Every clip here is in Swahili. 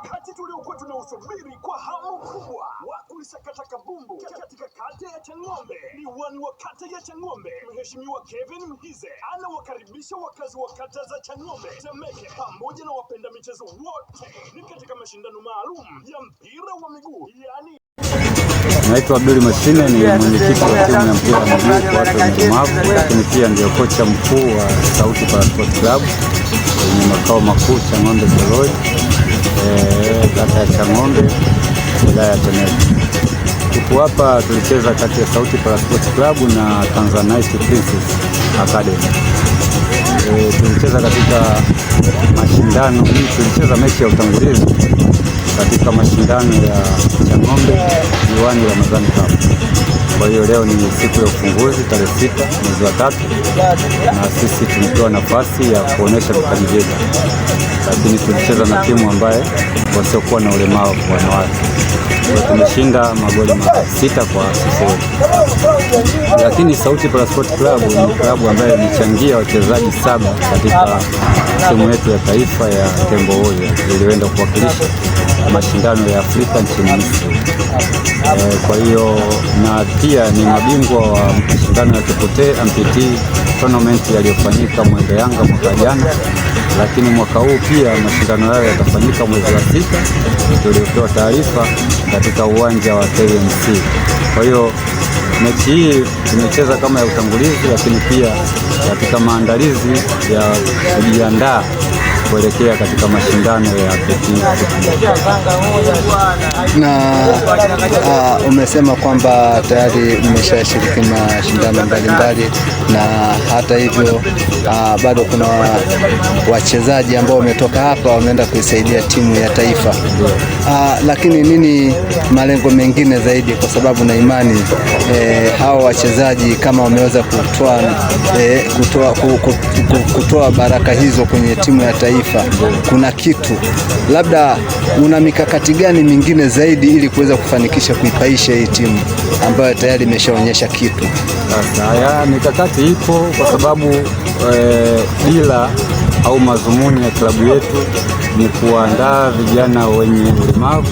wakati tuliokuwa tunausubiri kwa hamu kubwa wa kulisakata kabumbu katika kata ya Chang'ombe. Diwani wa kata ya Chang'ombe, Mheshimiwa Kevin Mhize, anawakaribisha wakazi wa kata za Chang'ombe, Temeke pamoja na wapenda michezo wote ni katika mashindano maalum ya mpira wa miguu, yani Naitwa Abdul Mashine, ni mwenyekiti wa timu ya mpira wa miguu kwa watu wenye ulemavu, lakini pia ndio kocha mkuu wa Sauti Parasport Club yenye makao makuu Chang'ombe Toroi, kata ya Chang'ombe, wilaya ya Temeke. Tuko hapa, tulicheza kati ya Sauti Parasport Club na Tanzanite Princess Academy. Tulicheza katika mashindano, tulicheza mechi ya utangulizi katika mashindano ya Chang'ombe Diwani Ramadhani Cup. Kwa hiyo leo ni siku ya ufunguzi tarehe 6 mwezi wa 3, na sisi tumepewa nafasi ya kuonesha vipaji vyetu, lakini tulicheza na timu ambaye wasiokuwa na ulemavu wanawake. Tumeshinda magoli 6 kwa 0. Lakini Sauti Parasport Club ni klabu ambayo imechangia wachezaji 7 katika timu yetu ya taifa ya Tembo Warrior iliyoenda kuwakilisha mashindano ya Afrika nchini Misri. Kwa hiyo na pia ni mabingwa wa mashindano ya Kipotee Amputee tournament yaliyofanyika Mwembe Yanga mwaka jana, lakini mwaka huu pia mashindano hayo yatafanyika mwezi wa 6 tuliopewa taarifa katika uwanja wa KMC. Kwa hiyo mechi hii tumecheza kama ya utangulizi, lakini pia katika maandalizi ya kujiandaa kuelekea katika mashindano ya Amputee. Na umesema kwamba tayari mmeshashiriki mashindano mbalimbali, na hata hivyo bado kuna wachezaji ambao wametoka hapa wameenda kuisaidia timu ya taifa. Lakini nini malengo mengine zaidi, kwa sababu na imani hao wachezaji kama wameweza kutoa baraka hizo kwenye timu ya taifa, kuna kitu labda, una mikakati gani mingine zaidi ili kuweza kufanikisha kuipaisha hii timu ambayo tayari imeshaonyesha kitu? Sasa mikakati ipo, kwa sababu bila au madhumuni ya klabu yetu ni kuandaa vijana wenye ulemavu,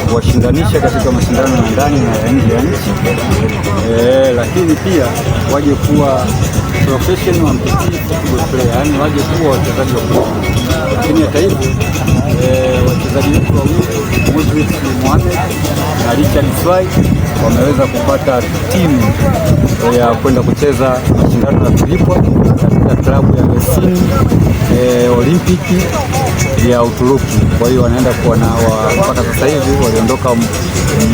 kuwashindanisha katika mashindano ya ndani na ya nje ya nchi, lakini pia waje kuwa professional Amputee football player, yani waje kuwa wachezaji wa mpira. Lakini hata hivyo wachezaji wetu wawili Moses Mohamed na Richard Swai wameweza kupata timu ya kwenda kucheza mashindano ya kulipwa katika klabu ya Mesini Olimpiki ya Uturuki. Kwa hiyo wanaenda kuwa na mpaka sasa hivi, waliondoka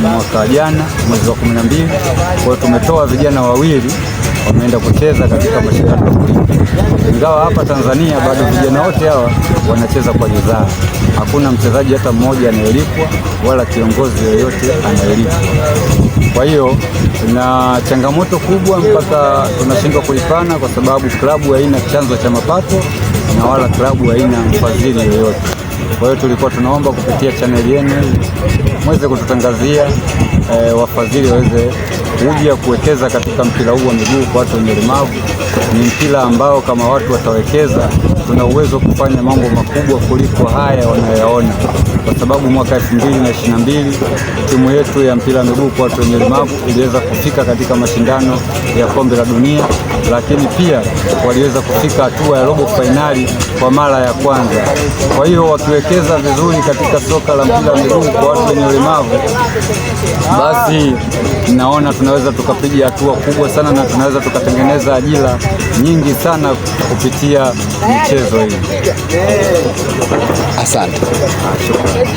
mwaka jana mwezi wa 12. Kwa hiyo tumetoa vijana wawili wameenda kucheza katika mashindano ya kulipwa. Ingawa hapa Tanzania bado vijana wote hawa wanacheza kwa ridhaa. Hakuna mchezaji hata mmoja anayelipwa wala kiongozi yoyote anayelipwa. Kwa hiyo na changamoto kubwa mpaka tunashindwa kulipana, kwa sababu klabu haina chanzo cha mapato na wala klabu haina mfadhili yoyote. Kwa hiyo tulikuwa tunaomba kupitia channel yenu mweze kututangazia wafadhili waweze kuja kuwekeza katika mpira huu wa miguu kwa watu wenye ulemavu. Ni mpira ambao kama watu watawekeza, tuna uwezo kufanya mambo makubwa kuliko haya wanayoyaona, kwa sababu mwaka 2022 timu yetu ya mpira wa miguu kwa watu wenye ulemavu iliweza kufika katika mashindano ya kombe la dunia, lakini pia waliweza kufika hatua ya robo fainali kwa mara ya kwanza. Kwa hiyo wakiwekeza vizuri katika soka la mpira wa miguu kwa watu wenye ulemavu, basi naona tunaweza tukapiga hatua kubwa sana na tunaweza tukatengeneza ajira nyingi sana kupitia michezo hii. Asante. Shukrani.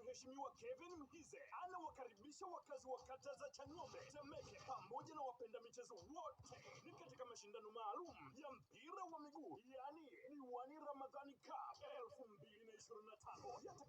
Mheshimiwa Kevin Mhize anawakaribisha wakazi wa kata za Chang'ombe, Temeke pamoja na wapenda michezo wote ni katika mashindano maalum ya mpira wa miguu, yani Diwani Ramadhani Cup 2025.